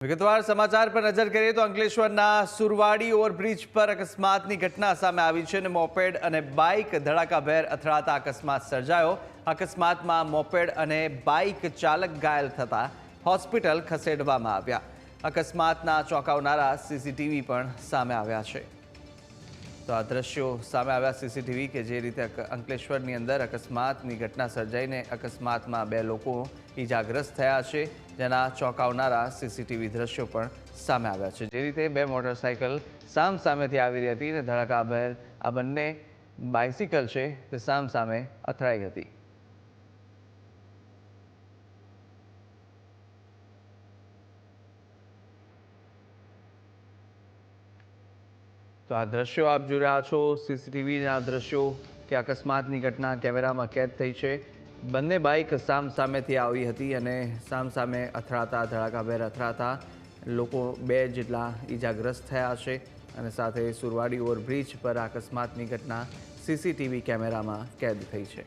વિગતવાર સમાચાર પર નજર કરીએ તો અંકલેશ્વરના સુરવાડી ઓવરબ્રિજ પર અકસ્માતની ઘટના સામે આવી છે અને મોપેડ અને બાઇક ધડાકાભેર અથડાતા અકસ્માત સર્જાયો. અકસ્માતમાં મોપેડ અને બાઇક ચાલક ઘાયલ થતા હોસ્પિટલ ખસેડવામાં આવ્યા. અકસ્માતના ચોંકાવનારા સીસીટીવી પણ સામે આવ્યા છે. તો આ દ્રશ્યો સામે આવ્યા સીસીટીવી કે જે રીતે અંકલેશ્વરની અંદર અકસ્માતની ઘટના સર્જાઈને અકસ્માતમાં 2 લોકો ઈજાગ્રસ્ત થયા છે, જેના ચોંકાવનારા સીસીટીવી દ્રશ્યો પણ સામે આવ્યા છે. જે રીતે 2 મોટરસાઇકલ સામેથી આવી રહી હતી અને ધડાકાભેર આ બંને બાઇસિકલ છે તે સામે અથડાઈ હતી. તો આ દ્રશ્યો આપ જોઈ રહ્યા છો, સીસીટીવીના દ્રશ્યો કે અકસ્માતની ઘટના કેમેરામાં કેદ થઈ છે. બંને બાઇક સામેથી આવી હતી અને સામે અથડાતા ધડાકાભેર અથડાતા લોકો 2 જેટલા ઈજાગ્રસ્ત થયા છે અને સાથે સુરવાડી ઓવરબ્રિજ પર અકસ્માતની ઘટના સીસીટીવી કેમેરામાં કેદ થઈ છે.